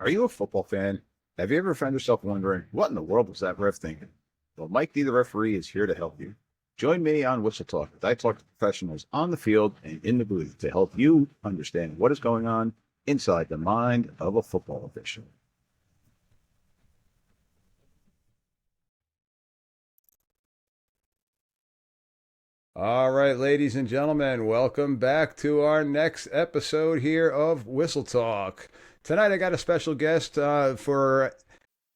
Are you a football fan? Have you ever found yourself wondering, what in the world was that ref thinking? Well, Mike D, the referee, is here to help you. Join me on Whistle Talk as I talk to professionals on the field and in the booth to help you understand what is going on inside the mind of a football official. All right, ladies and gentlemen, welcome back to our next episode here of Whistle Talk. Tonight I got a special guest for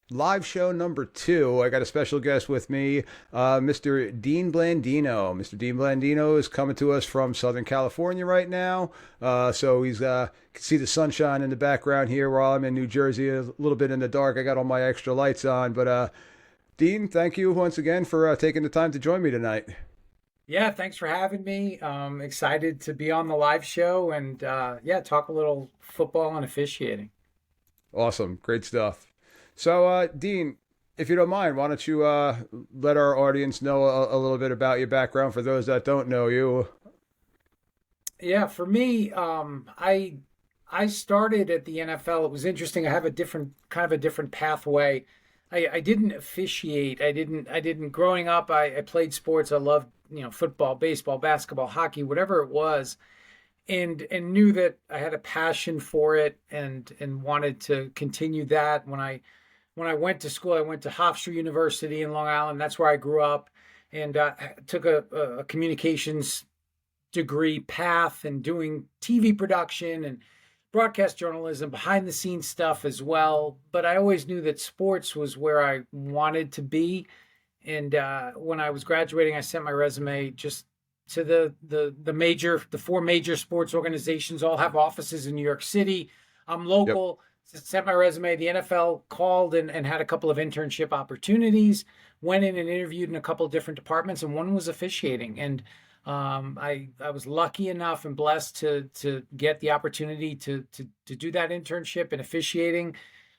live show number 2. I got a special guest with me, Mr. Dean Blandino. Mr. Dean Blandino is coming to us from Southern California right now. So he's can see the sunshine in the background here while I'm in New Jersey, a little bit in the dark. I got all my extra lights on. But Dean, thank you once again for taking the time to join me tonight. Yeah, thanks for having me. Excited to be on the live show and yeah, talk a little football and officiating. Awesome. Great stuff. So, Dean, if you don't mind, why don't you let our audience know a little bit about your background for those that don't know you? Yeah, for me, I started at the NFL. It was interesting. I have a different pathway. I didn't officiate. I didn't growing up. I played sports. I loved, football, baseball, basketball, hockey, whatever it was, and knew that I had a passion for it and wanted to continue that. When I went to school, I went to Hofstra University in Long Island. That's where I grew up, and took a communications degree path and doing TV production and broadcast journalism, behind the scenes stuff as well. But I always knew that sports was where I wanted to be. And when I was graduating, I sent my resume just to the four major sports organizations. All have offices in New York City. I'm Yep. local. Sent my resume. The NFL called and had a couple of internship opportunities. Went in and interviewed in a couple of different departments, and one was officiating. And I was lucky enough and blessed to get the opportunity to do that internship in officiating,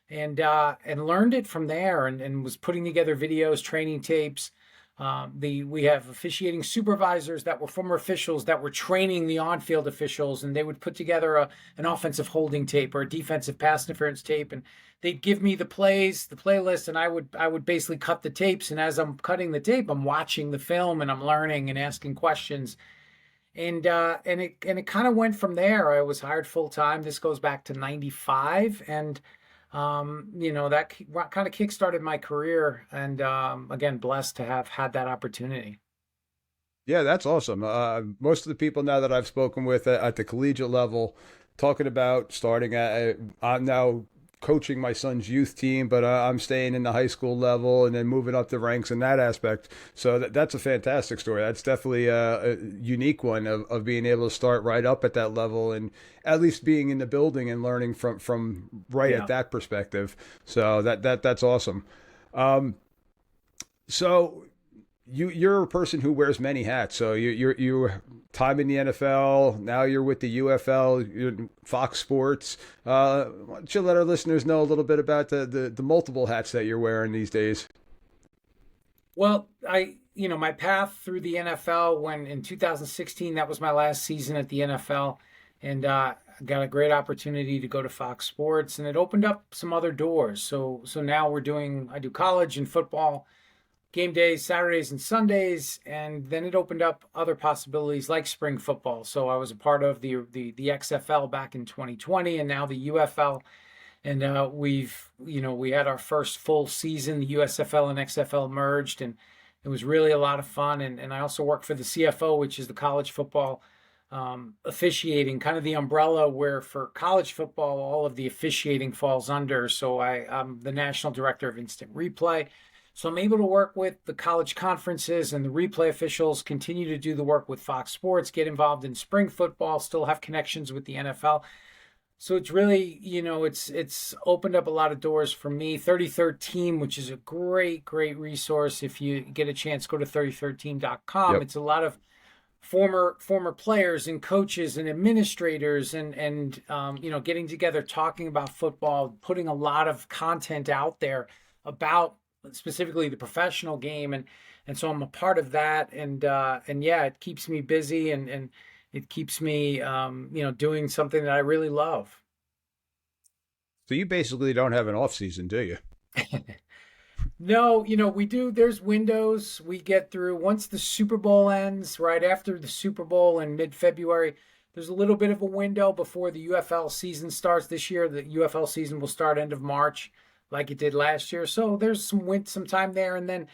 and learned it from there, and was putting together videos, training tapes. We have officiating supervisors that were former officials that were training the on-field officials, and they would put together an offensive holding tape or a defensive pass interference tape, and they'd give me the plays, the playlist, and I would basically cut the tapes. And as I'm cutting the tape, I'm watching the film and I'm learning and asking questions. And it kind of went from there. I was hired full time. This goes back to '95, and that kind of kickstarted my career. And again, blessed to have had that opportunity. Yeah, that's awesome. Most of the people now that I've spoken with at the collegiate level, talking about starting I'm now coaching my son's youth team, but I'm staying in the high school level and then moving up the ranks in that aspect. So that's a fantastic story. That's definitely a unique one of being able to start right up at that level and at least being in the building and learning from right at Yeah. that perspective. So that's awesome. Um, so you're a person who wears many hats. So you're time in the NFL. Now you're with the UFL, you're Fox Sports. Why don't you let our listeners know a little bit about the multiple hats that you're wearing these days? Well, my path through the NFL, when in 2016, that was my last season at the NFL, and got a great opportunity to go to Fox Sports, and it opened up some other doors. So now I do college and football, game days, Saturdays and Sundays, and then it opened up other possibilities like spring football. So I was a part of the XFL back in 2020, and now the UFL. And we had our first full season. The USFL and XFL merged, and it was really a lot of fun. And I also work for the CFO, which is the college football officiating, kind of the umbrella where for college football, all of the officiating falls under. So I'm the national director of instant replay. So I'm able to work with the college conferences and the replay officials, continue to do the work with Fox Sports, get involved in spring football, still have connections with the NFL. So it's really, it's opened up a lot of doors for me. 33rd Team, which is a great resource. If you get a chance, go to 33rdteam.com. Yep. It's a lot of former players and coaches and administrators and getting together, talking about football, putting a lot of content out there about specifically the professional game. And so I'm a part of that. And yeah, it keeps me busy, and it keeps me, doing something that I really love. So you basically don't have an off season, do you? No, we do. There's windows we get through. Once the Super Bowl ends, right after the Super Bowl in mid-February, there's a little bit of a window before the UFL season starts this year. The UFL season will start end of March, like it did last year. So there's some time there, and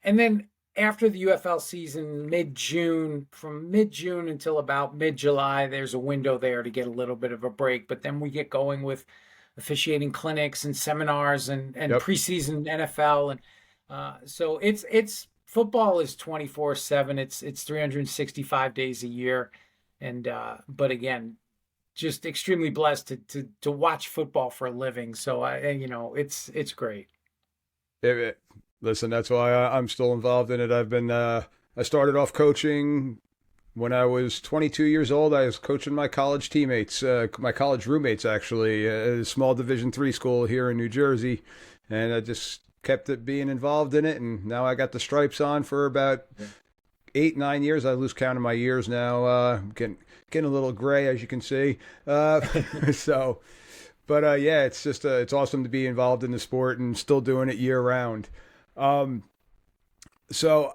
then after the UFL season, mid-June, from mid-June until about mid-July, there's a window there to get a little bit of a break. But then we get going with officiating clinics and seminars and Yep. preseason NFL. And so it's football is 24/7. It's 365 days a year. And but again, just extremely blessed to watch football for a living. So it's great. Listen, that's why I'm still involved in it. I started off coaching when I was 22 years old. I was coaching my college teammates, my college roommates, actually, at a small Division III school here in New Jersey. And I just kept it being involved in it. And now I got the stripes on for about 8, 9 years. I lose count of my years now. Getting a little gray, as you can see. So, but yeah, it's just it's awesome to be involved in the sport and still doing it year round. So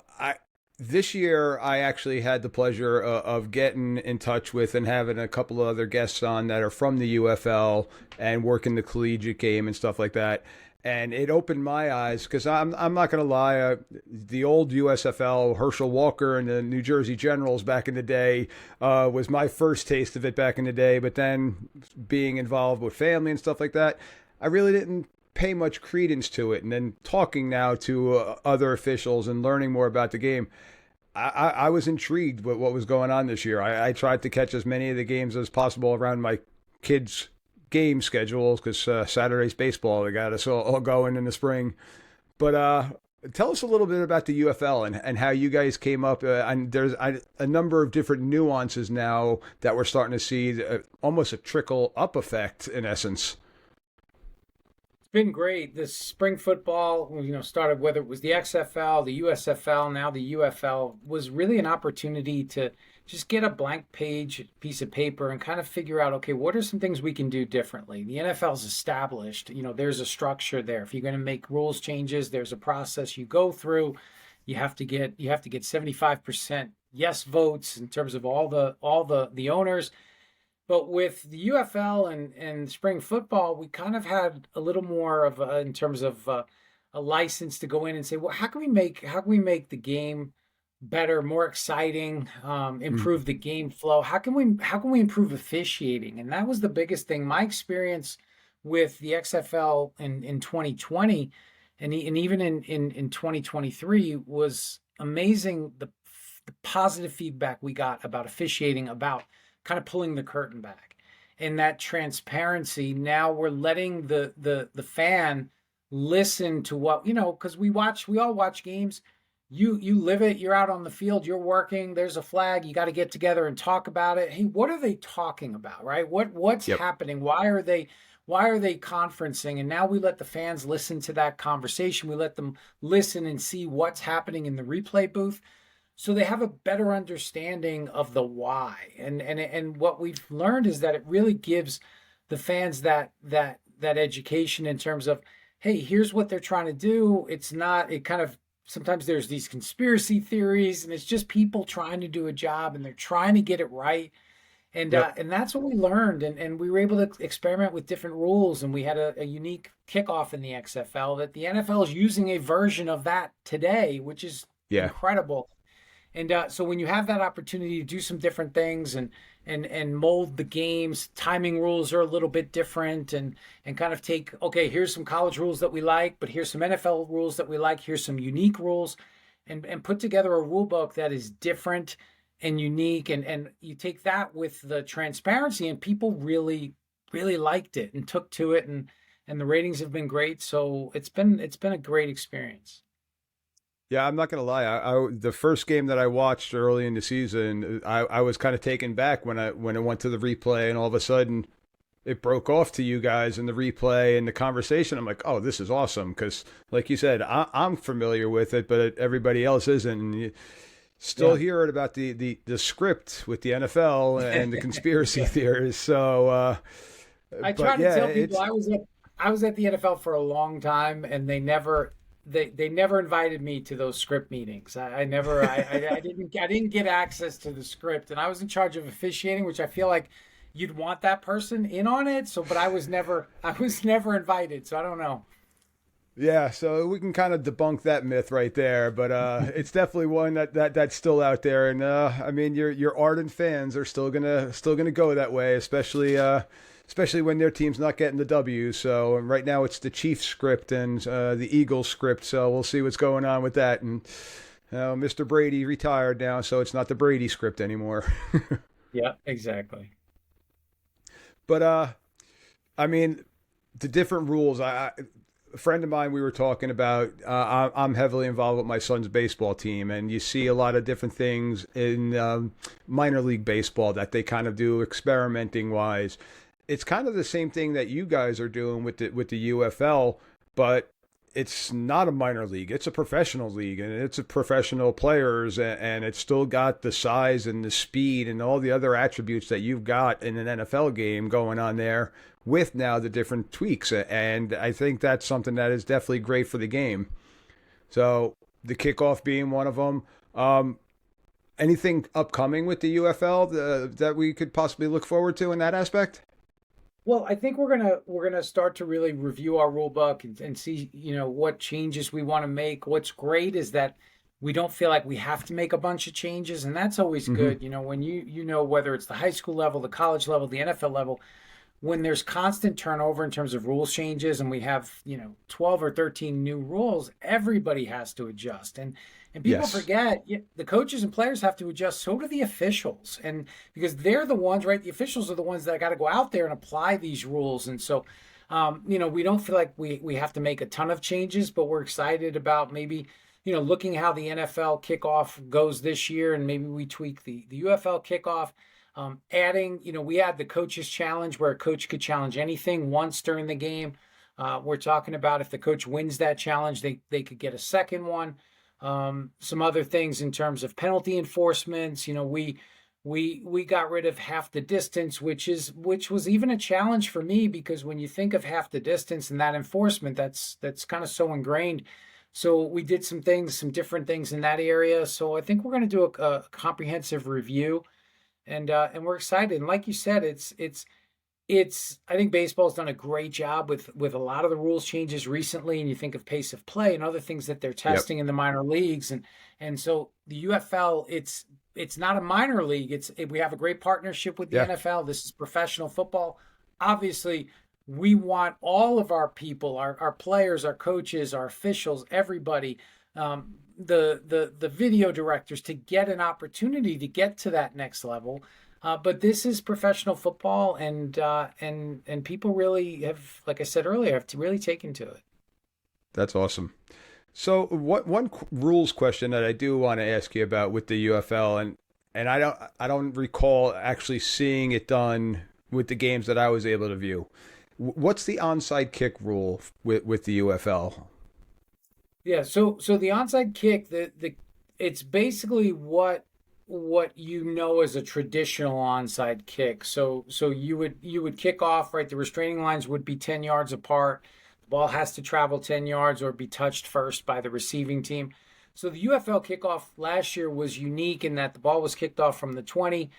this year I actually had the pleasure of getting in touch with and having a couple of other guests on that are from the UFL and working the collegiate game and stuff like that. And it opened my eyes because I'm not going to lie, the old USFL, Herschel Walker and the New Jersey Generals back in the day was my first taste of it back in the day. But then being involved with family and stuff like that, I really didn't pay much credence to it. And then talking now to other officials and learning more about the game, I was intrigued with what was going on this year. I tried to catch as many of the games as possible around my kids' game schedules because Saturday's baseball, they got us all going in the spring. But tell us a little bit about the UFL and how you guys came up. And there's a number of different nuances now that we're starting to see, almost a trickle up effect in essence. Been great. This spring football, started whether it was the XFL, the USFL, now the UFL, was really an opportunity to just get a blank piece of paper and kind of figure out, okay, what are some things we can do differently? The NFL's established, there's a structure there. If you're going to make rules changes, there's a process you go through. You have to get 75% yes votes in terms of all the owners. But with the UFL and spring football, we kind of had a little more of in terms of a license to go in and say, well, how can we make the game better, more exciting, improve the game flow? How can we improve officiating? And that was the biggest thing. My experience with the XFL in 2020 and even in 2023 was amazing. The positive feedback we got about officiating, about kind of pulling the curtain back, and that transparency. Now we're letting the fan listen to what, because we all watch games. You live it. You're out on the field. You're working. There's a flag. You got to get together and talk about it. Hey, what are they talking about? Right? What's happening? Why are they conferencing? And now we let the fans listen to that conversation. We let them listen and see what's happening in the replay booth, so they have a better understanding of the why. And what we've learned is that it really gives the fans that education in terms of, hey, here's what they're trying to do. It kind of, sometimes there's these conspiracy theories, and it's just people trying to do a job, and they're trying to get it right. And and that's what we learned. And we were able to experiment with different rules. And we had a unique kickoff in the XFL that the NFL is using a version of that today, which is incredible. And so when you have that opportunity to do some different things and mold the games, timing rules are a little bit different, and kind of take, okay, here's some college rules that we like, but here's some NFL rules that we like, here's some unique rules, and put together a rule book that is different and unique. And you take that with the transparency, and people really, really liked it and took to it, and the ratings have been great. So it's been a great experience. Yeah, I'm not gonna lie. The first game that I watched early in the season, I was kind of taken back when it went to the replay, and all of a sudden it broke off to you guys in the replay and the conversation. I'm like, oh, this is awesome, because like you said, I'm familiar with it, but everybody else isn't. And you still hear it about the script with the NFL and the conspiracy theories. So I try to tell people I was at the NFL for a long time, and they never invited me to those script meetings. I never I didn't get access to the script, and I was in charge of officiating, which I feel like you'd want that person in on it. So, but I was never invited. So I don't know. Yeah, so we can kind of debunk that myth right there, but it's definitely one that's still out there, and I mean your ardent fans are still gonna go that way, especially when their team's not getting the W. So right now it's the Chiefs script and the Eagles script, so we'll see what's going on with that. And Mr. Brady retired now, so it's not the Brady script anymore. Yeah, exactly. But I mean the different rules. A friend of mine, we were talking about, I'm heavily involved with my son's baseball team, and you see a lot of different things in minor league baseball that they kind of do experimenting wise. It's kind of the same thing that you guys are doing with the UFL, but it's not a minor league. It's a professional league, and it's a professional players, and it's still got the size and the speed and all the other attributes that you've got in an NFL game going on there, with now the different tweaks. And I think that's something that is definitely great for the game. So the kickoff being one of them. Anything upcoming with the UFL that we could possibly look forward to in that aspect? Well, I think we're gonna start to really review our rule book and see, what changes we want to make. What's great is that we don't feel like we have to make a bunch of changes, and that's always good. When whether it's the high school level, the college level, the NFL level, when there's constant turnover in terms of rules changes, and we have 12 or 13 new rules, everybody has to adjust. And people Yes. forget, the coaches and players have to adjust. So do the officials, and because they're the ones, right? The officials are the ones that got to go out there and apply these rules. And so, we don't feel like we have to make a ton of changes, but we're excited about maybe looking how the NFL kickoff goes this year, and maybe we tweak the UFL kickoff. Adding, we had the coaches challenge where a coach could challenge anything once during the game. We're talking about if the coach wins that challenge, they could get a second one. Some other things in terms of penalty enforcements. We got rid of half the distance, which was even a challenge for me, because when you think of half the distance and that enforcement, that's kind of so ingrained. So we did some different things in that area. So I think we're going to do a comprehensive review, and we're excited. And like you said, I think baseball's done a great job with a lot of the rules changes recently. And you think of pace of play and other things that they're testing in the minor leagues, and so the UFL, it's not a minor league. We have a great partnership with the NFL. This is professional football. Obviously, we want all of our people, our players, our coaches, our officials, everybody, the video directors, to get an opportunity to get to that next level. But this is professional football, and people really have, like I said earlier, have to really taken to it. That's awesome. So one rules question that I do want to ask you about with the UFL, and I don't recall actually seeing it done with the games that I was able to view. What's the onside kick rule with the UFL? Yeah, so the onside kick, it's basically what as a traditional onside kick. So you would kick off, right? The restraining lines would be 10 yards apart. The ball has to travel 10 yards or be touched first by the receiving team. So the UFL kickoff last year was unique in that the ball was kicked off from the 20,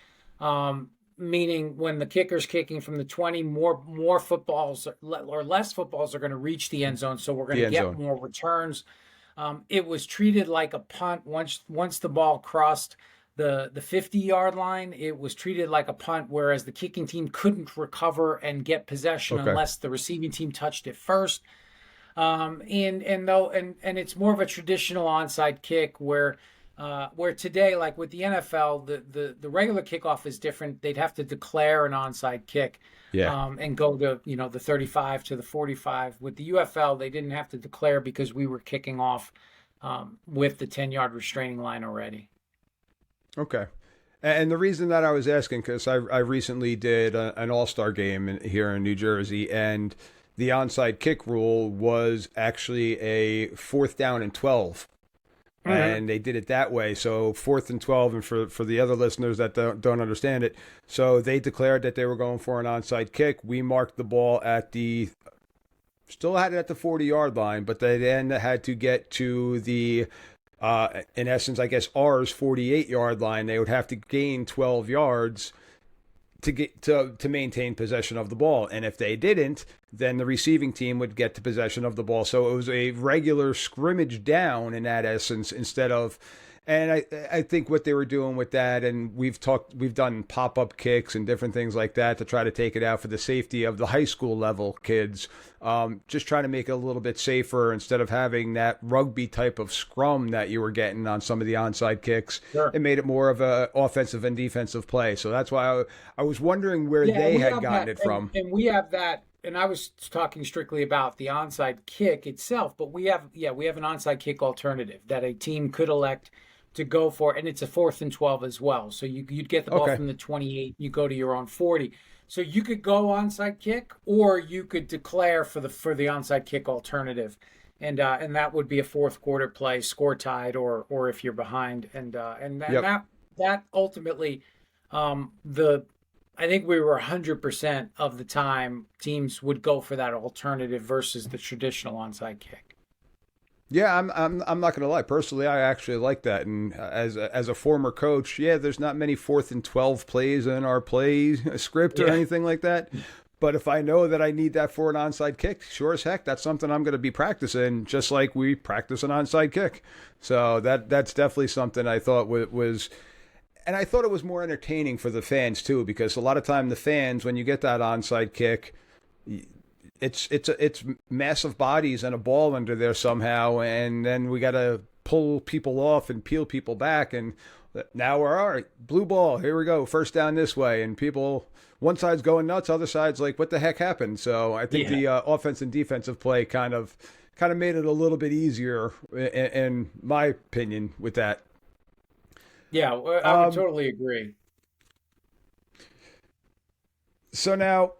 meaning when the kicker's kicking from the 20, more footballs or less footballs are going to reach the end zone. So we're going to get more returns. It was treated like a punt once the ball crossed the 50-yard line. It was treated like a punt, whereas the kicking team couldn't recover and get possession unless the receiving team touched it first. And it's more of a traditional onside kick where today, like with the NFL, the regular kickoff is different. They'd have to declare an onside kick, and go to the 35 to the 45. With the UFL, they didn't have to declare because we were kicking off with the 10-yard restraining line already. Okay. And the reason that I was asking, because I recently did an all-star game here in New Jersey, and the onside kick rule was actually a 4th down and 12. Mm-hmm. And they did it that way. So 4th and 12, and for the other listeners that don't understand it, so they declared that they were going for an onside kick. We marked the ball at the still had it at the 40-yard line, but they then had to get to the, in essence, I guess ours 48-yard line. They would have to gain 12 yards to get to maintain possession of the ball. And if they didn't, then the receiving team would get to possession of the ball. So it was a regular scrimmage down in that essence instead of. And I think what they were doing with that, and we've done pop-up kicks and different things like that to try to take it out for the safety of the high school level kids, just trying to make it a little bit safer instead of having that rugby type of scrum that you were getting on some of the onside kicks. Sure. It made it more of a offensive and defensive play. So that's why I was wondering where they had gotten it from. And we have that. And I was talking strictly about the onside kick itself, but we have an onside kick alternative that a team could elect to go for, and it's a 4th and 12 as well. So you'd get the ball from the 28, you go to your own 40. So you could go onside kick, or you could declare for the onside kick alternative, and that would be a fourth quarter play, score tied, or if you're behind, that ultimately, I think we were 100% of the time teams would go for that alternative versus the traditional onside kick. Yeah, I'm not going to lie. Personally, I actually like that. And as a former coach, there's not many 4th and 12 plays in our play script or anything like that. But if I know that I need that for an onside kick, sure as heck, that's something I'm going to be practicing, just like we practice an onside kick. So that's definitely something I thought was. And I thought it was more entertaining for the fans too, because a lot of time the fans, when you get that onside kick, it's massive bodies and a ball under there somehow, and then we got to pull people off and peel people back, and now we're all right. Blue ball, here we go, first down this way, and people, one side's going nuts, other side's like, what the heck happened? So I think the offense and defensive play kind of made it a little bit easier, in my opinion, with that. Yeah, I would totally agree. So now,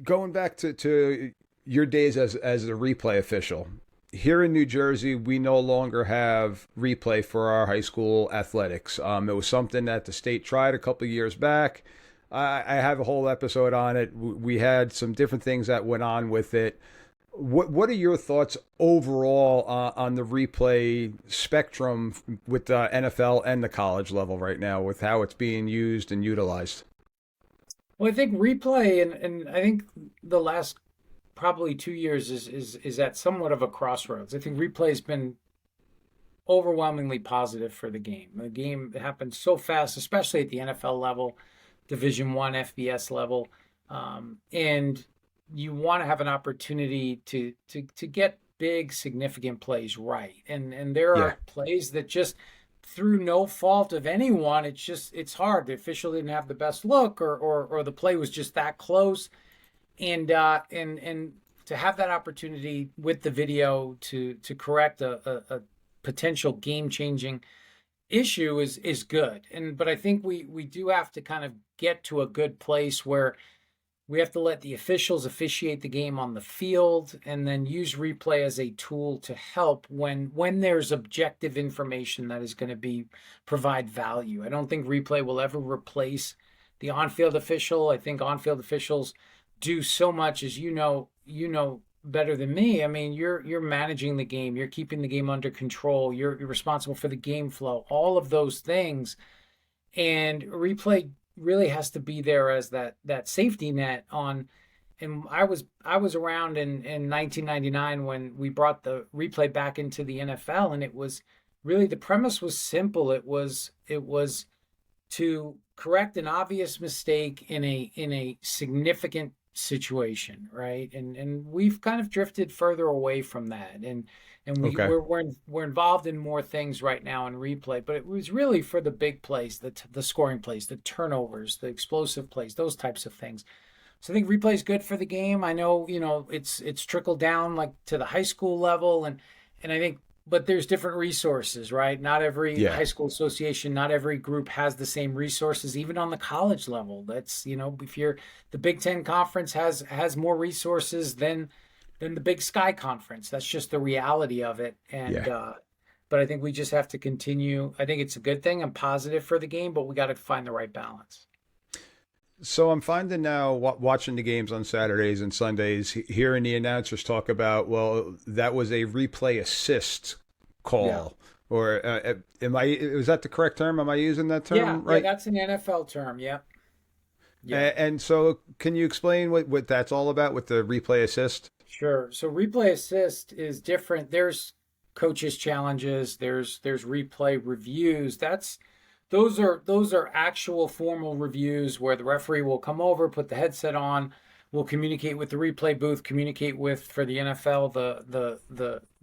going back to your days as a replay official, here in New Jersey, we no longer have replay for our high school athletics. It was something that the state tried a couple of years back. I have a whole episode on it. We had some different things that went on with it. What are your thoughts overall on the replay spectrum with the NFL and the college level right now, with how it's being used and utilized? Well, I think replay, and I think the last probably 2 years is at somewhat of a crossroads. I think replay has been overwhelmingly positive for the game. The game happens so fast, especially at the NFL level, Division I, FBS level, and you want to have an opportunity to get big, significant plays right. And there are plays that just, through no fault of anyone, it's hard. The official didn't have the best look, or the play was just that close. And to have that opportunity with the video to correct a potential game-changing issue is good. But I think we do have to kind of get to a good place where we have to let the officials officiate the game on the field, and then use replay as a tool to help when there's objective information that is going to provide value. I don't think replay will ever replace the on-field official. I think on-field officials do so much, as you know better than me. I mean, you're managing the game, you're keeping the game under control, you're responsible for the game flow, all of those things. And replay really has to be there as that safety net on. And I was around in 1999 when we brought the replay back into the NFL, and it was really, the premise was simple. It was to correct an obvious mistake in a significant situation, right? And we've kind of drifted further away from that, and we're involved in more things right now in replay, but it was really for the big plays, the scoring plays, the turnovers, the explosive plays, those types of things. So I think replay is good for the game. I know, it's trickled down like to the high school level, and I think, but there's different resources, right? Not every high school association, not every group has the same resources, even on the if the Big Ten Conference has more resources than the Big Sky Conference. That's just the reality of it. And but I think we just have to continue. I think it's a good thing and positive for the game, but we got to find the right balance. So I'm finding now watching the games on Saturdays and Sundays, hearing the announcers talk about, well, that was a replay assist Yeah. call, or am I? Is that the correct term? Am I using that Yeah, term yeah, right? that's an NFL term. Yeah. Yeah. And so, can you explain what that's all about with the replay assist? Sure. So replay assist is different. There's coaches challenges, there's replay reviews. Those are actual formal reviews where the referee will come over, put the headset on, will communicate with the replay booth, communicate with for the NFL the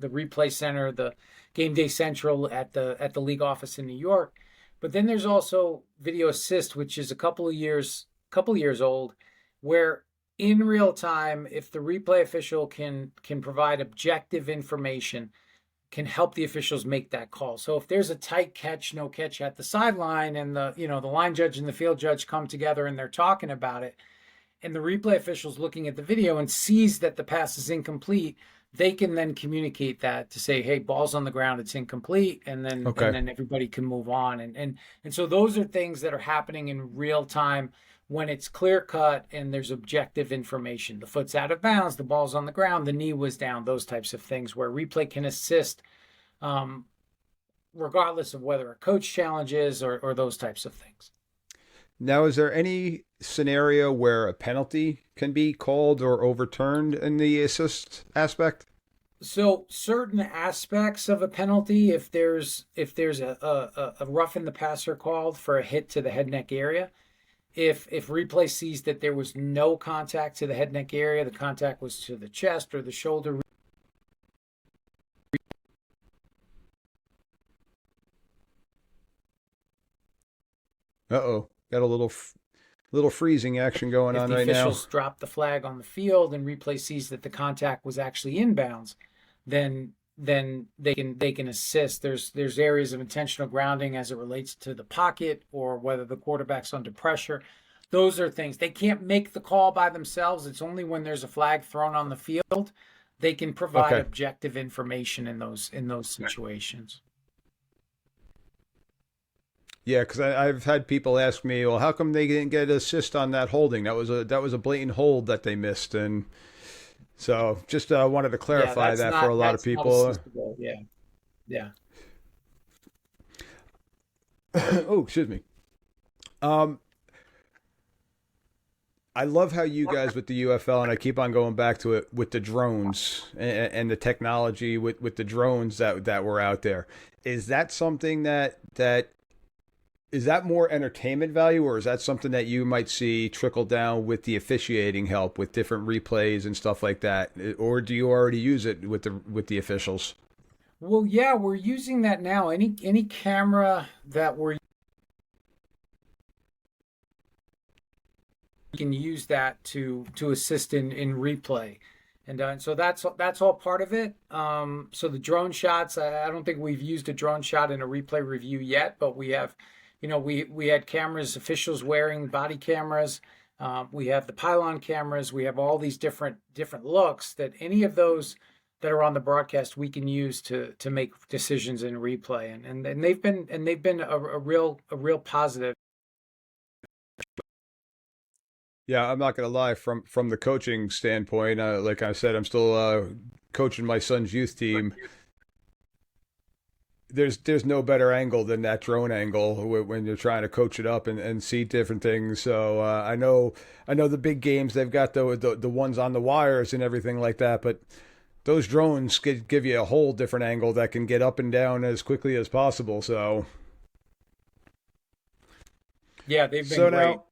replay center, the game day central at the league office in New York. But then there's also video assist, which is a couple years old, where in real time, if the replay official can provide objective information, can help the officials make that call. So if there's a tight catch, no catch at the sideline, and the line judge and the field judge come together and they're talking about it, and the replay official's looking at the video and sees that the pass is incomplete, they can then communicate that to say, hey, ball's on the ground, it's incomplete, and then Okay. everybody can move on. And so those are things that are happening in real time when it's clear cut and there's objective information. The foot's out of bounds, the ball's on the ground, the knee was down, those types of things where replay can assist, um, regardless of whether a coach challenges or those types of things. Now, is there any scenario where a penalty can be called or overturned in the assist aspect? So certain aspects of a penalty, if there's a rough in the passer called for a hit to the head neck area, if replay sees that there was no contact to the head neck area, the contact was to the chest or the shoulder. Uh-oh, got a little freezing action going If on the right now. officials drop the flag on the field and replay sees that the contact was actually inbounds, then they can assist. There's areas of intentional grounding as it relates to the pocket or whether the quarterback's under pressure. Those are things they can't make the call by themselves. It's only when there's a flag thrown on the field they can provide Okay. objective information in those situations. Yeah, because I've had people ask me, well, how come they didn't get an assist on that holding? That was a blatant hold that they missed, and so just wanted to Yeah, clarify that for a lot of that's not people. assistable. Yeah, yeah. Oh, excuse me. Um, I love how you guys with the UFL, and I keep on going back to it with the drones and the technology with the drones that were out there. Is that something that is that more entertainment value, or is that something that you might see trickle down with the officiating help with different replays and stuff like that, or do you already use it with the officials? Well, yeah, we're using that now. Any camera that we're can use that to assist in replay, and so that's all part of it. So the drone shots, I don't think we've used a drone shot in a replay review yet, but we have, we had cameras, officials wearing body cameras. We have the pylon cameras. We have all these different looks that any of those that are on the broadcast we can use to make decisions in replay, and they've been a real positive. Yeah, I'm not gonna lie. From the coaching standpoint, like I said, I'm still coaching my son's youth team. There's no better angle than that drone angle when you're trying to coach it up and see different things. So I know the big games they've got the ones on the wires and everything like that, but those drones could give you a whole different angle that can get up and down as quickly as possible. So Yeah, they've been so great. now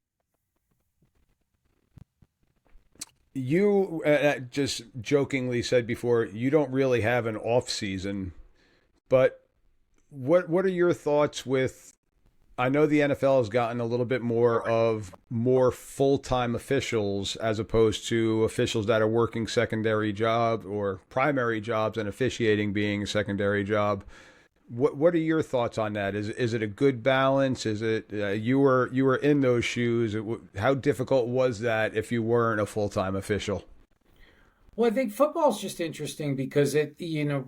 you just jokingly said before you don't really have an off season, but what are your thoughts with? I know the NFL has gotten a little bit more full-time officials as opposed to officials that are working secondary jobs or primary jobs and officiating being a secondary job. What are your thoughts on that? Is it a good balance? Is it you were in those shoes? How difficult was that if you weren't a full-time official? Well, I think football's just interesting because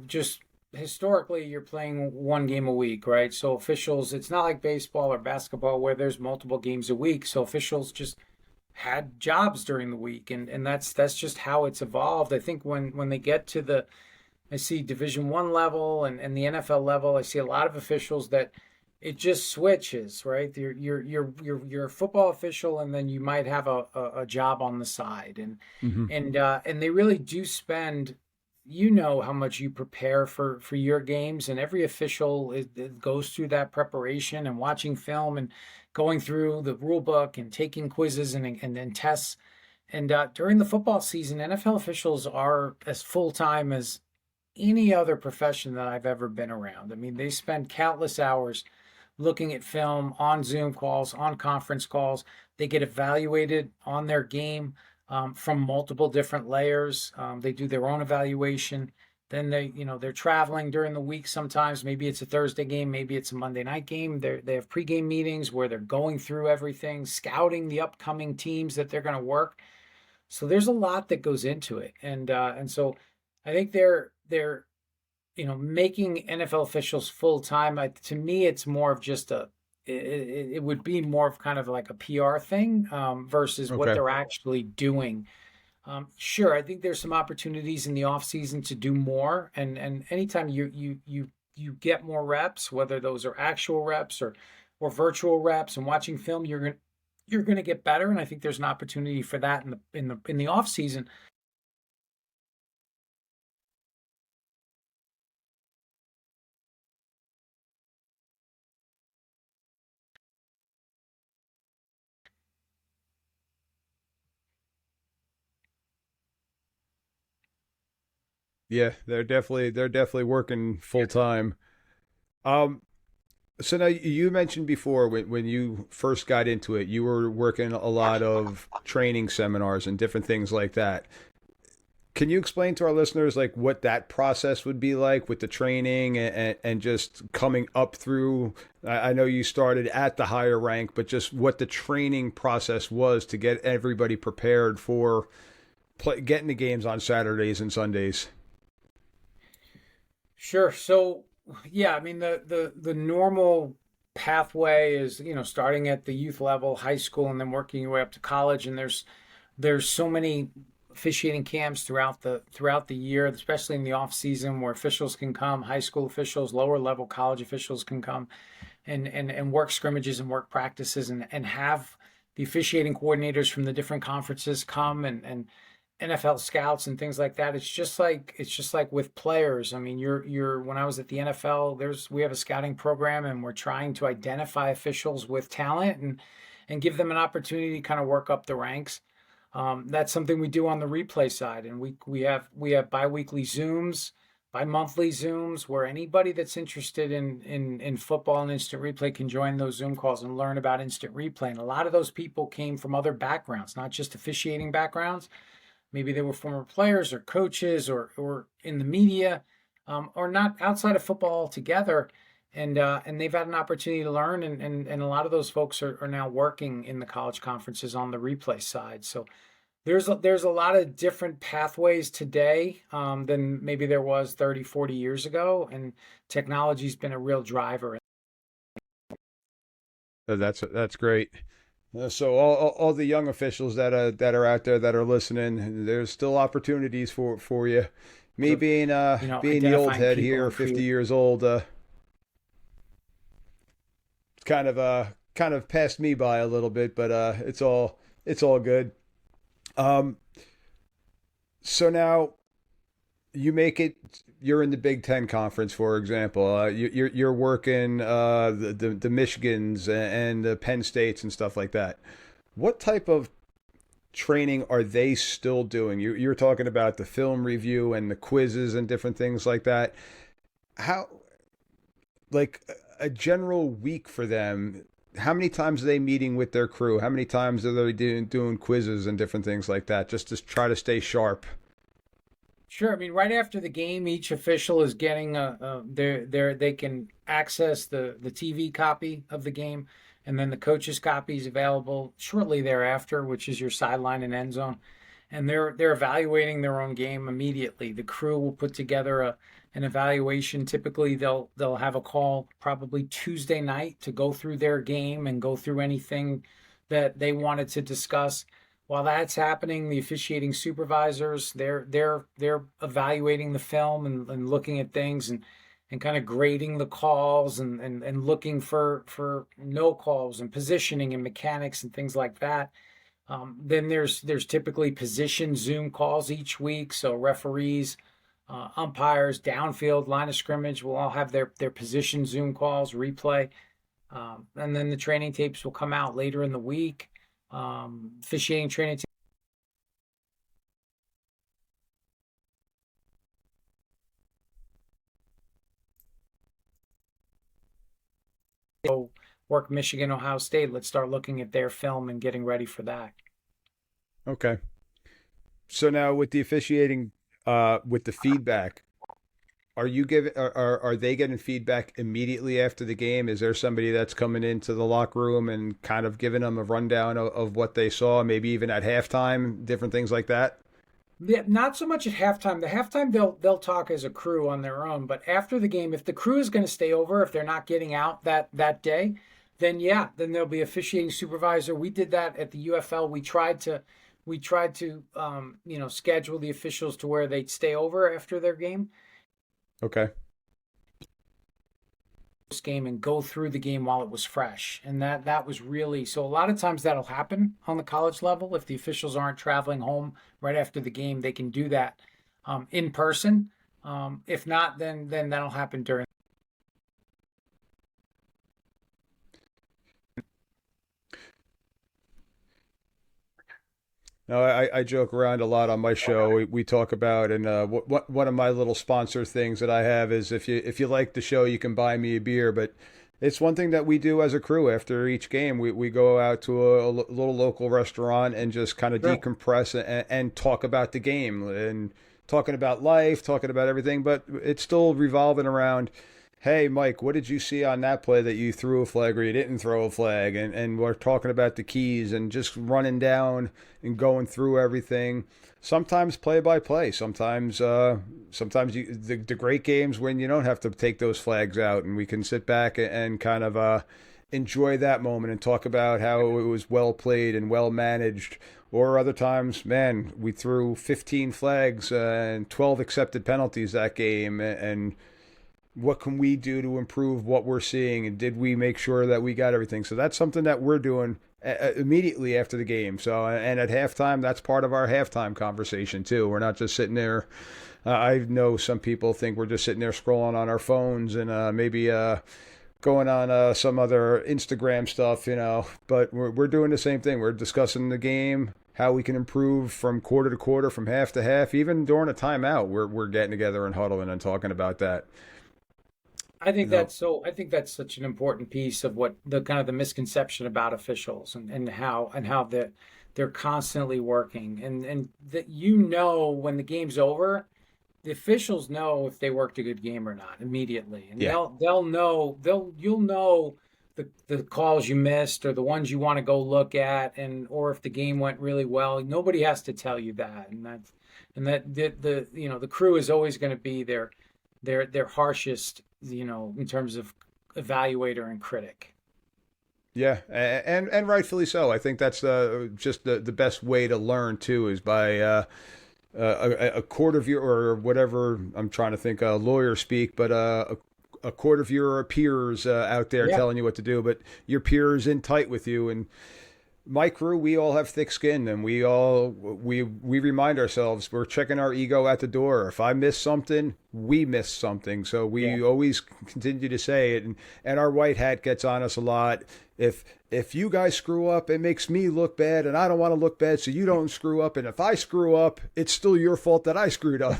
just historically you're playing one game a week, right? So officials, it's not like baseball or basketball where there's multiple games a week. So officials just had jobs during the week, and that's just how it's evolved. I think when they get to the I see Division 1 level and the NFL level, I see a lot of officials that it just switches, right? You're a football official, and then you might have a job on the side, Hmm. and they really do spend. You know how much you prepare for your games, and every official it goes through that preparation and watching film and going through the rule book and taking quizzes and then tests. And during the football season, NFL officials are as full time as any other profession that I've ever been around. I mean, they spend countless hours looking at film on Zoom calls, on conference calls. They get evaluated on their game from multiple different layers. They do their own evaluation. Then they're traveling during the week sometimes. Maybe it's a Thursday game, maybe it's a Monday night game. They have pregame meetings where they're going through everything, scouting the upcoming teams that they're going to work. So there's a lot that goes into it, and so I think they're making NFL officials full time. To me, it's more of just it would be more of kind of like a PR thing versus what Okay. they're actually doing. Sure, I think there's some opportunities in the off season to do more, and anytime you get more reps, whether those are actual reps or virtual reps and watching film, you're gonna get better, and I think there's an opportunity for that in the off season. Yeah, they're definitely working full time. Um, so now you mentioned before when you first got into it, you were working a lot of training seminars and different things like that. Can you explain to our listeners like what that process would be like with the training and just coming up through? I know you started at the higher rank, but just what the training process was to get everybody prepared for getting the games on Saturdays and Sundays. Sure. So, yeah, I mean the normal pathway is, starting at the youth level, high school, and then working your way up to college. And there's so many officiating camps throughout the year, especially in the off season, where officials can come, high school officials, lower level college officials can come and work scrimmages and work practices and have the officiating coordinators from the different conferences come and NFL scouts and things like that. It's just like with players. I mean, you're when I was at the NFL, we have a scouting program, and we're trying to identify officials with talent and give them an opportunity to kind of work up the ranks. That's something we do on the replay side, and we have biweekly Zooms, bi-monthly Zooms, where anybody that's interested in football and instant replay can join those Zoom calls and learn about instant replay. And a lot of those people came from other backgrounds, not just officiating backgrounds. Maybe they were former players or coaches or in the media, or not outside of football altogether. And they've had an opportunity to learn, and a lot of those folks are now working in the college conferences on the replay side. So there's a lot of different pathways today than maybe there was 30, 40 years ago, and technology's been a real driver. That's great. So all the young officials that are out there that are listening, there's still opportunities for you. Me So, being the old identifying head people here, and 50 creating. years old, it's kind of passed me by a little bit, but it's all good. Um, so now you make it. You're in the Big Ten conference, for example. You're working the Michigans and the Penn States and stuff like that. What type of training are they still doing? You're talking about the film review and the quizzes and different things like that. How, like a general week for them? How many times are they meeting with their crew? How many times are they doing quizzes and different things like that, just to try to stay sharp? Sure. I mean, right after the game, each official is getting they can access the TV copy of the game, and then the coach's copy is available shortly thereafter, which is your sideline and end zone. And they're evaluating their own game immediately. The crew will put together an evaluation. Typically, they'll have a call probably Tuesday night to go through their game and go through anything that they wanted to discuss. while that's happening, the officiating supervisors, they're evaluating the film and looking at things and kind of grading the calls and looking for no calls and positioning and mechanics and things like that. Then there's typically position Zoom calls each week. So referees, umpires, downfield, line of scrimmage will all have their position Zoom calls, replay. And then the training tapes will come out later in the week. Officiating training tapes. Work Michigan, Ohio State. Let's start looking at their film and getting ready for that. Okay. So now with the officiating, with the feedback, are you giving, are they getting feedback immediately after the game? Is there somebody that's coming into the locker room and kind of giving them a rundown of what they saw, maybe even at halftime, different things like that? Yeah, not so much at halftime. The halftime they'll talk as a crew on their own, but after the game, if the crew is going to stay over, if they're not getting out that day, then yeah, then there'll be officiating supervisor. We did that at the UFL. We tried to schedule the officials to where they'd stay over after their game. Okay. Game and go through the game while it was fresh, and that was really, so a lot of times that'll happen on the college level. If the officials aren't traveling home right after the game, they can do that in person. If not, then that'll happen during. No, I joke around a lot on my show. We talk about, and one of my little sponsor things that I have is if you like the show, you can buy me a beer. But it's one thing that we do as a crew after each game. We go out to a little local restaurant and just kind of decompress and talk about the game and talking about life, talking about everything. But it's still revolving around, hey, Mike, what did you see on that play that you threw a flag or you didn't throw a flag? And we're talking about the keys and just running down and going through everything. Sometimes play by play. Sometimes the great games when you don't have to take those flags out and we can sit back and kind of enjoy that moment and talk about how it was well played and well managed. Or other times, man, we threw 15 flags and 12 accepted penalties that game, and what can we do to improve what we're seeing, and did we make sure that we got everything? So that's something that we're doing immediately after the game. So, and at halftime, that's part of our halftime conversation too. We're not just sitting there. I know some people think we're just sitting there scrolling on our phones and maybe going on some other Instagram stuff, but we're doing the same thing. We're discussing the game, how we can improve from quarter to quarter, from half to half, even during a timeout. We're getting together and huddling and talking about that. I think that's such an important piece of what the kind of the misconception about officials and how they're constantly working and that when the game's over, the officials know if they worked a good game or not immediately, and you'll know the calls you missed or the ones you want to go look at, or if the game went really well. Nobody has to tell you that, the crew is always going to be their harshest, in terms of evaluator and critic. Yeah, and rightfully so. I think that's just the best way to learn too, is by a court of your, or whatever, I'm trying to think lawyer speak, but a court of your peers out there telling you what to do, but your peers in tight with you. And my crew, we all have thick skin, and we remind ourselves we're checking our ego at the door. If I miss something, we miss something. So we always continue to say it, and our white hat gets on us a lot. If you guys screw up, it makes me look bad, and I don't want to look bad, so you don't screw up. And if I screw up, it's still your fault that I screwed up.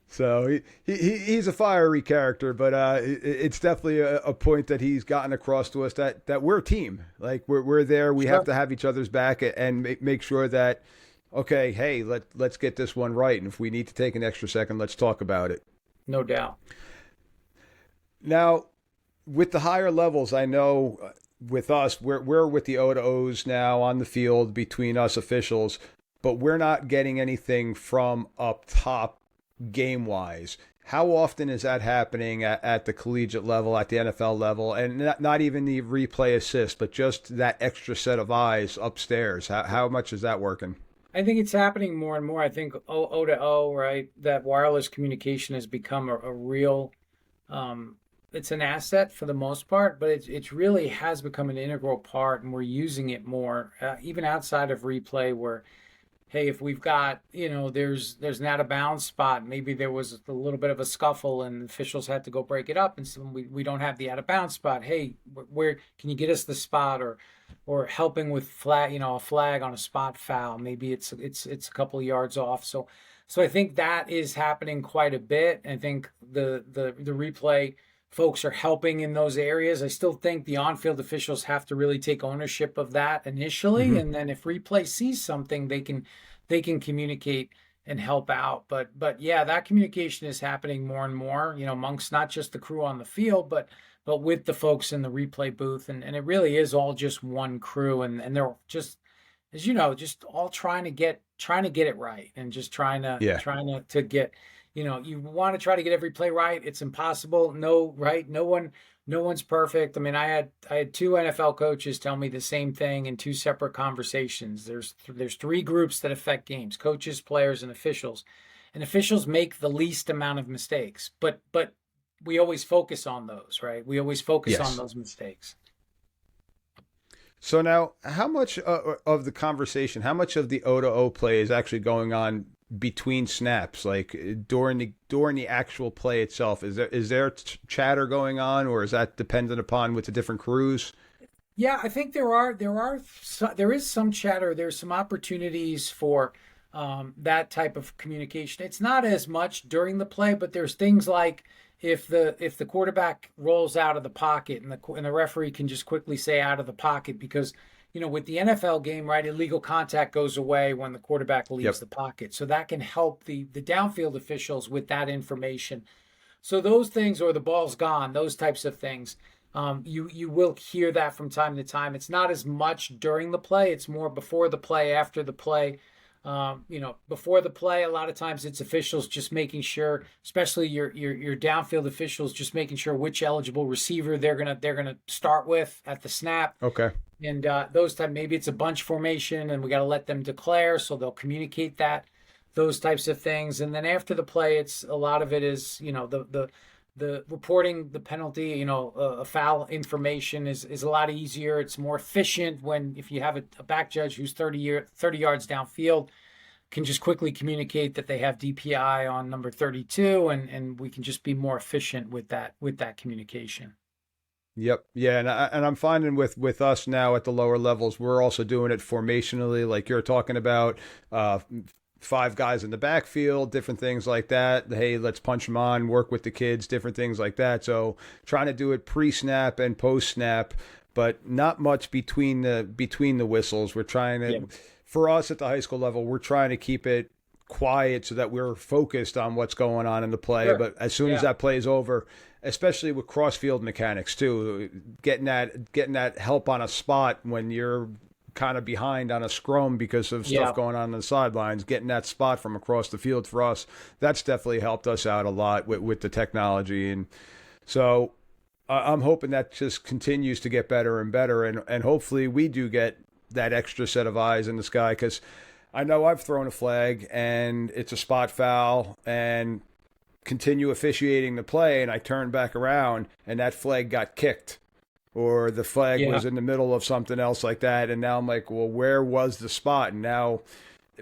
So he's a fiery character, but it's definitely a point that he's gotten across to us that we're a team. Like we're there. We have to have each other's back and make sure that, okay, hey, let's get this one right. And if we need to take an extra second, let's talk about it. No doubt. Now, with the higher levels, I know with us, we're with the O to O's now on the field between us officials, but we're not getting anything from up top game-wise. How often is that happening at the collegiate level, at the NFL level, and not even the replay assist, but just that extra set of eyes upstairs? How much is that working? I think it's happening more and more. I think O to O, right? That wireless communication has become a real, it's an asset for the most part, but it's really has become an integral part, and we're using it more, even outside of replay, where, hey, if we've got, there's an out of bounds spot, maybe there was a little bit of a scuffle and officials had to go break it up, and so we don't have the out of bounds spot. Hey, where can you get us the spot, or helping with a flag on a spot foul? Maybe it's a couple of yards off. So I think that is happening quite a bit. I think the replay folks are helping in those areas. I still think the on-field officials have to really take ownership of that initially, Mm-hmm. and then if replay sees something, they can communicate and help out. But yeah, that communication is happening more and more, amongst not just the crew on the field, but with the folks in the replay booth, and it really is all just one crew, and they're just, as just all trying to get it right, and just trying to get, you want to try to get every play right. It's impossible. No, right? No one's perfect. I mean, I had two NFL coaches tell me the same thing in two separate conversations. There's three groups that affect games: coaches, players, and officials. And officials make the least amount of mistakes, but we always focus on those, right? We always focus on those mistakes. So now, how much of the conversation, how much of the O to O play is actually going on between snaps, like during the actual play itself? Is there chatter going on, or is that dependent upon with the different crews? Yeah, I think there is some chatter. There's some opportunities for that type of communication. It's not as much during the play, but there's things like if the quarterback rolls out of the pocket, and the referee can just quickly say out of the pocket, because with the NFL game, right, illegal contact goes away when the quarterback leaves the pocket. So that can help the downfield officials with that information. So those things, or the ball's gone, those types of things, you will hear that from time to time. It's not as much during the play. It's more before the play, after the play. Before the play, a lot of times it's officials just making sure, especially your downfield officials, just making sure which eligible receiver they're gonna start with at the snap. Okay. And those times, maybe it's a bunch formation, and we got to let them declare, so they'll communicate that, those types of things. And then after the play, it's a lot of it is the reporting the penalty. A foul information is a lot easier. It's more efficient if you have a back judge who's 30 yards downfield, can just quickly communicate that they have DPI on number 32, and we can just be more efficient with that communication. Yep. Yeah, and I'm finding with us now at the lower levels, we're also doing it formationally, like you're talking about, 5 guys in the backfield, different things like that. Hey, let's punch them on, work with the kids, different things like that. So trying to do it pre-snap and post-snap, but not much between the whistles. We're trying to, for us at the high school level, we're trying to keep it quiet so that we're focused on what's going on in the play. Sure. But as soon as that play is over, especially with cross-field mechanics too, getting that help on a spot when you're kind of behind on a scrum because of stuff going on the sidelines, getting that spot from across the field for us, that's definitely helped us out a lot with the technology. And so I'm hoping that just continues to get better and better, and hopefully we do get that extra set of eyes in the sky, because I know I've thrown a flag and it's a spot foul and continue officiating the play, and I turn back around and that flag got kicked, or the flag was in the middle of something else like that. And now I'm like, well, where was the spot? And now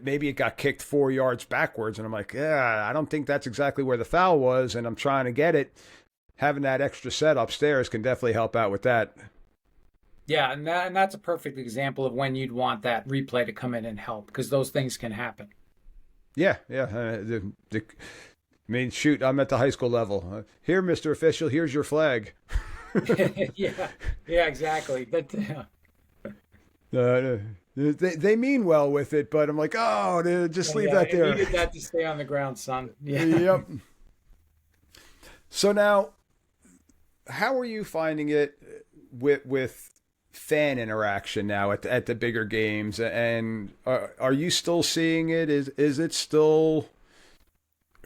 maybe it got kicked 4 yards backwards. And I'm like, yeah, I don't think that's exactly where the foul was. And I'm trying to get it. Having that extra set upstairs can definitely help out with that. Yeah, and that's a perfect example of when you'd want that replay to come in and help, because those things can happen. Yeah. I mean, shoot, I'm at the high school level. Here, Mr. Official, here's your flag. yeah, exactly. But they mean well with it, but I'm like, oh, just leave that there. You needed that to stay on the ground, son. Yeah. Yep. So now, how are you finding it with fan interaction now at the bigger games? And are you still seeing it? Is it still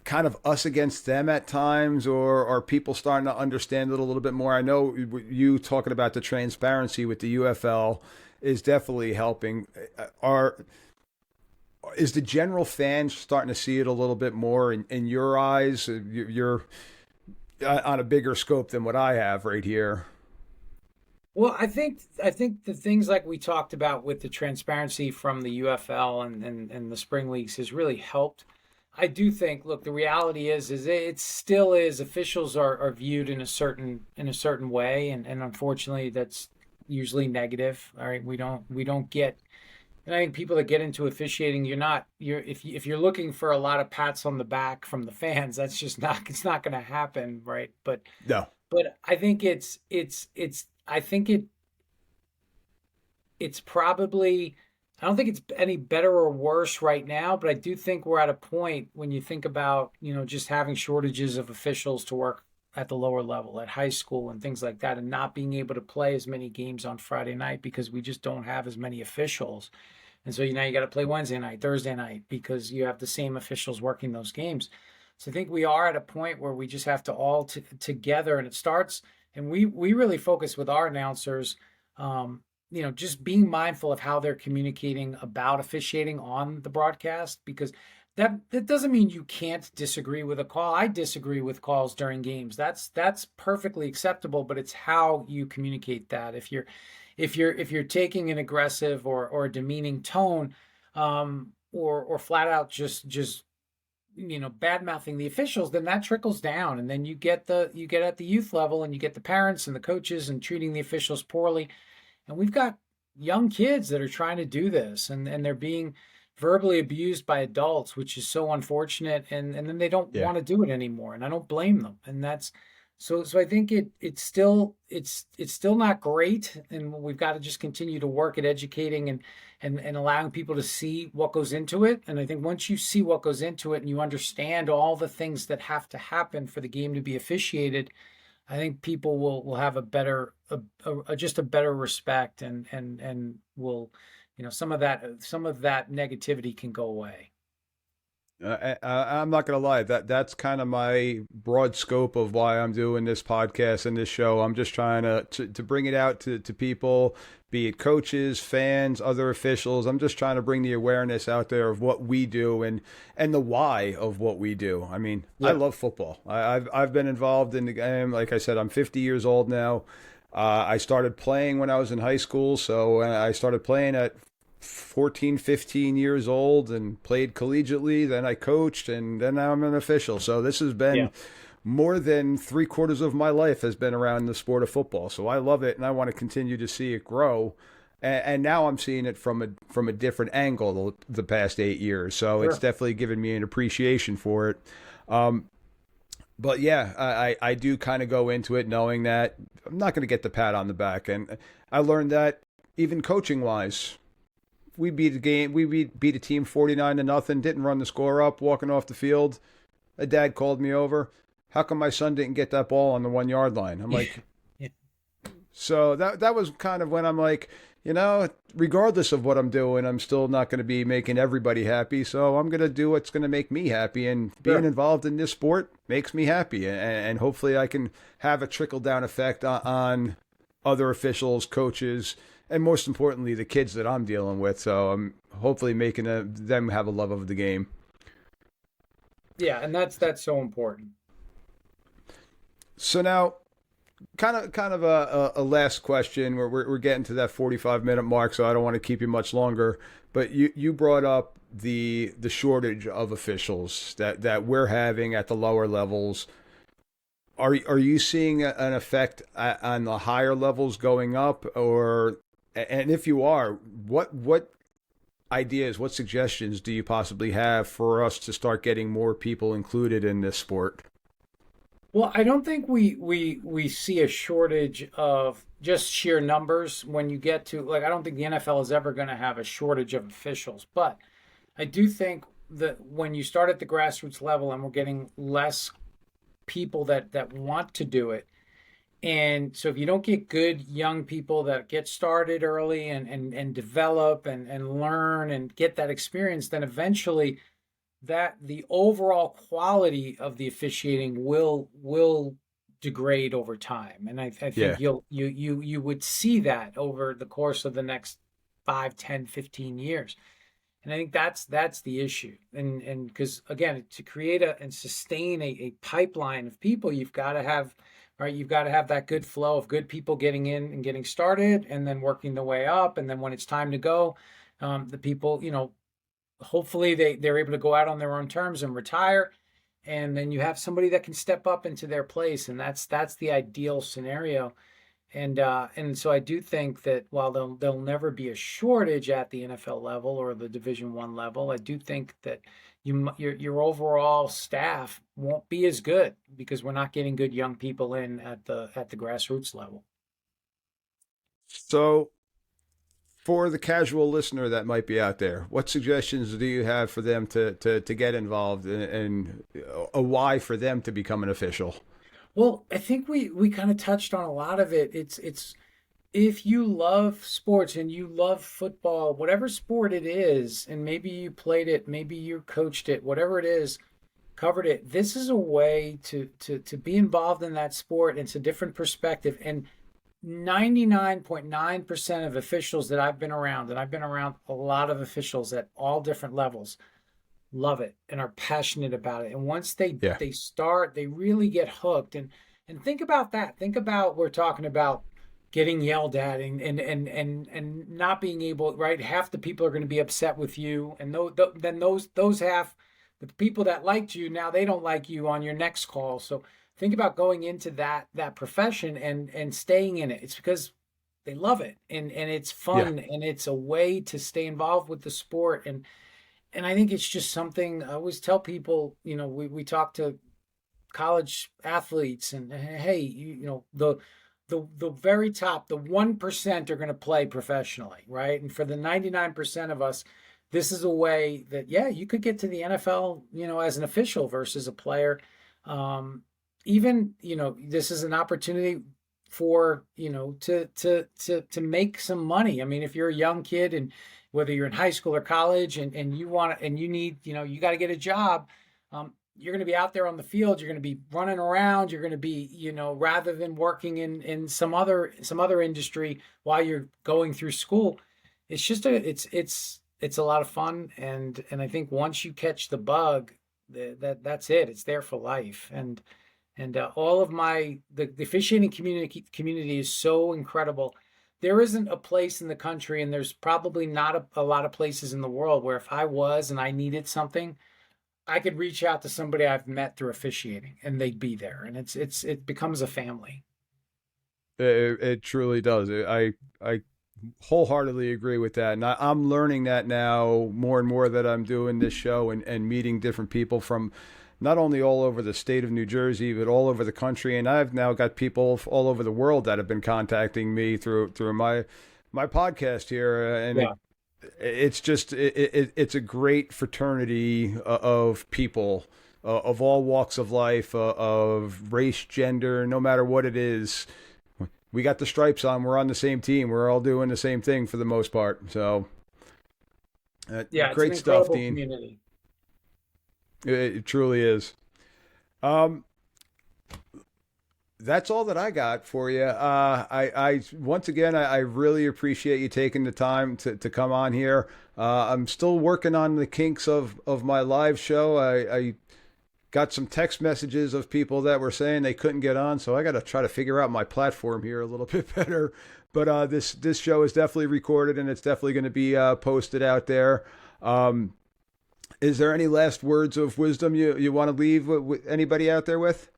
kind of us against them at times, or are people starting to understand it a little bit more? I know you talking about the transparency with the UFL is definitely helping. Is the general fan starting to see it a little bit more in your eyes? You're on a bigger scope than what I have right here. Well, I think the things like we talked about with the transparency from the UFL and the spring leagues has really helped. I do think, look, the reality is it still is officials are viewed in a certain way, and unfortunately that's usually negative. All right, we don't get. And I think people that get into officiating, if you're looking for a lot of pats on the back from the fans, that's just not it's not going to happen, right? No. But I think I think it's probably, I don't think it's any better or worse right now, but I do think we're at a point when you think about, just having shortages of officials to work at the lower level, at high school and things like that, and not being able to play as many games on Friday night because we just don't have as many officials. And so now you got to play Wednesday night, Thursday night, because you have the same officials working those games. So I think we are at a point where we just have to all together, and it starts, and we really focus with our announcers, just being mindful of how they're communicating about officiating on the broadcast, because that doesn't mean you can't disagree with a call. I disagree with calls during games. That's perfectly acceptable, but it's how you communicate that. If you're taking an aggressive or a demeaning tone, or flat out just bad mouthing the officials, then that trickles down, and then you get at the youth level, and you get the parents and the coaches and treating the officials poorly. And we've got young kids that are trying to do this, and they're being verbally abused by adults, which is so unfortunate. And then they don't want to do it anymore. And I don't blame them. And that's so I think it's still not great. And we've got to just continue to work at educating and allowing people to see what goes into it. And I think once you see what goes into it and you understand all the things that have to happen for the game to be officiated, I think people will have a better, just a better respect, and will, some of that negativity can go away. I'm not gonna lie, that's kind of my broad scope of why I'm doing this podcast and this show. I'm just trying to bring it out to people, be it coaches, fans, other officials. I'm just trying to bring the awareness out there of what we do and the why of what we do. I mean, I love football. I've been involved in the game. Like I said, I'm 50 years old now. I started playing when I was in high school, so I started playing at 14, 15 years old and played collegiately. Then I coached, and then now I'm an official. So this has been more than 3/4 of my life has been around the sport of football. So I love it, and I want to continue to see it grow. And now I'm seeing it from a different angle the past 8 years. So it's definitely given me an appreciation for it. But yeah, I do kind of go into it knowing that I'm not going to get the pat on the back. And I learned that even coaching wise, we beat a game. We beat a team 49-0. Didn't run the score up. Walking off the field, a dad called me over. How come my son didn't get that ball on the 1 yard line? I'm like, So that was kind of when I'm like, regardless of what I'm doing, I'm still not going to be making everybody happy. So I'm going to do what's going to make me happy. And being involved in this sport makes me happy. And hopefully I can have a trickle down effect on other officials, coaches, and most importantly, the kids that I'm dealing with. So I'm hopefully making them have a love of the game. Yeah, and that's so important. So now, kind of a last question. We're getting to that 45-minute mark, so I don't want to keep you much longer. But you brought up the shortage of officials that we're having at the lower levels. Are you seeing an effect on the higher levels going up, and if you are, what ideas, what suggestions do you possibly have for us to start getting more people included in this sport? Well, I don't think we see a shortage of just sheer numbers when you get to, I don't think the NFL is ever going to have a shortage of officials, but I do think that when you start at the grassroots level and we're getting less people that want to do it, and so if you don't get good young people that get started early and develop and learn and get that experience, then eventually that the overall quality of the officiating will degrade over time. And I Yeah. think you would see that over the course of the next 5, 10, 15 years. And I think that's the issue. And because again, to create and sustain a pipeline of people, you've got to have, right, you've got to have that good flow of good people getting in and getting started and then working the way up. And then when it's time to go, the people, hopefully they're able to go out on their own terms and retire. And then you have somebody that can step up into their place. And that's the ideal scenario. And so I do think that while there'll never be a shortage at the NFL level or the Division I level, I do think that your overall staff won't be as good because we're not getting good young people in at the grassroots level. So, for the casual listener that might be out there, what suggestions do you have for them to get involved and a why for them to become an official? Well, I think we kind of touched on a lot of it. It's if you love sports and you love football, whatever sport it is, and maybe you played it, maybe you coached it, whatever it is, covered it. This is a way to be involved in that sport. It's a different perspective. And 99.9% of officials that I've been around, and I've been around a lot of officials at all different levels, love it and are passionate about it. And once Yeah. they start, they really get hooked. And think about that. Think about we're talking about getting yelled at and not being able, right? Half the people are going to be upset with you, and then those half the people that liked you, now they don't like you on your next call. So think about going into that profession and staying in it. It's because they love it and it's Yeah. fun and it's a way to stay involved with the sport. And I think it's just something I always tell people, we talk to college athletes and hey, the very top, the 1% are going to play professionally, right? And for the 99% of us, this is a way that, yeah, you could get to the NFL, as an official versus a player. Even, this is an opportunity for, to make some money. I mean, if you're a young kid and whether you're in high school or college and you want and you need, you got to get a job, you're going to be out there on the field, you're going to be running around, you're going to be, rather than working in some other industry while you're going through school. It's just it's a lot of fun. And I think once you catch the bug, that's it. It's there for life. And all of the officiating community is so incredible. There isn't a place in the country, and there's probably not a lot of places in the world where if I was and I needed something, I could reach out to somebody I've met through officiating, and they'd be there. And it becomes a family. It truly does. I wholeheartedly agree with that. And I'm learning that now more and more that I'm doing this show and meeting different people from not only all over the state of New Jersey, but all over the country. And I've now got people all over the world that have been contacting me through my podcast here. And Yeah. it's just, it's a great fraternity of people of all walks of life, of race, gender, no matter what it is. We got the stripes on. We're on the same team. We're all doing the same thing for the most part. So, Yeah, it's an great stuff, incredible Dean. community. It truly is. That's all that I got for you. I once again, I really appreciate you taking the time to come on here. I'm still working on the kinks of my live show. I got some text messages of people that were saying they couldn't get on, so I got to try to figure out my platform here a little bit better. But this show is definitely recorded and it's definitely going to be posted out there. Is there any last words of wisdom you want to leave with anybody out there with?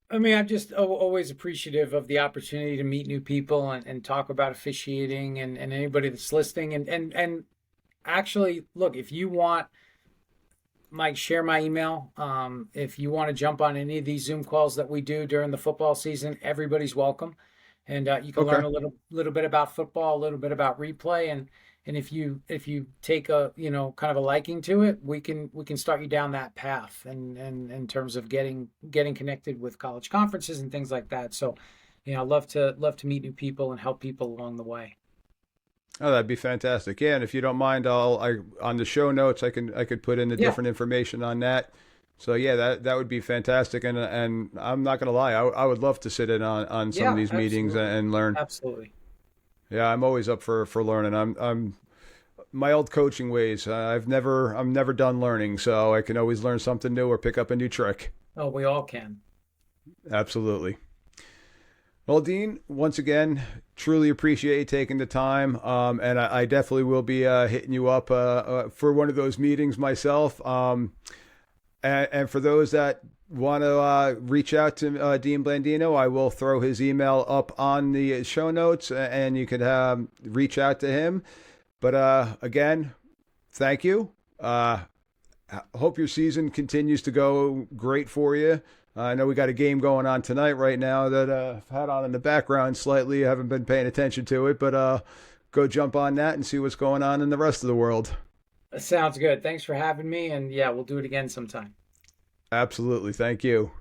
I mean, I'm just always appreciative of the opportunity to meet new people and talk about officiating and anybody that's listening. And actually, look, if you want, Mike, share my email. If you want to jump on any of these Zoom calls that we do during the football season, everybody's welcome. And you can learn a little bit about football, a little bit about replay, and if you take a kind of a liking to it, we can start you down that path and in terms of getting connected with college conferences and things like that. So, I love to meet new people and help people along the way. Oh, that'd be fantastic. Yeah, and if you don't mind, on the show notes I could put in the different information on that. So yeah, that would be fantastic. And I'm not gonna lie, I would love to sit in on some of these meetings and learn. Absolutely. Yeah, I'm always up for learning. I'm my old coaching ways. I'm never done learning, so I can always learn something new or pick up a new trick. Oh, we all can. Absolutely. Well, Dean, once again, truly appreciate you taking the time. And I definitely will be hitting you up for one of those meetings myself. And for those that want to reach out to Dean Blandino, I will throw his email up on the show notes, and you could reach out to him. But again, thank you. Hope your season continues to go great for you. I know we got a game going on tonight right now that I've had on in the background slightly. I haven't been paying attention to it, but go jump on that and see what's going on in the rest of the world. That sounds good. Thanks for having me. And yeah, we'll do it again sometime. Absolutely. Thank you.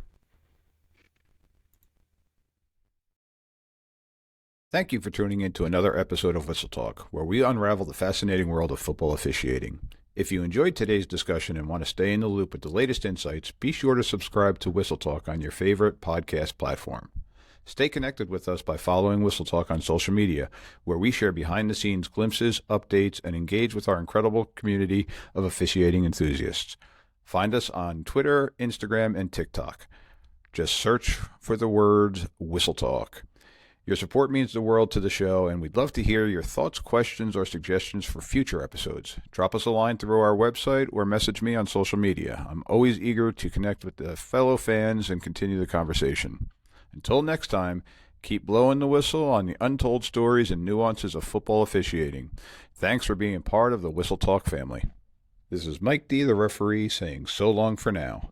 Thank you for tuning in to another episode of Whistle Talk, where we unravel the fascinating world of football officiating. If you enjoyed today's discussion and want to stay in the loop with the latest insights, be sure to subscribe to Whistle Talk on your favorite podcast platform. Stay connected with us by following Whistle Talk on social media, where we share behind-the-scenes glimpses, updates, and engage with our incredible community of officiating enthusiasts. Find us on Twitter, Instagram, and TikTok. Just search for the words Whistle Talk. Your support means the world to the show, and we'd love to hear your thoughts, questions, or suggestions for future episodes. Drop us a line through our website or message me on social media. I'm always eager to connect with the fellow fans and continue the conversation. Until next time, keep blowing the whistle on the untold stories and nuances of football officiating. Thanks for being part of the Whistle Talk family. This is Mike D, the referee, saying so long for now.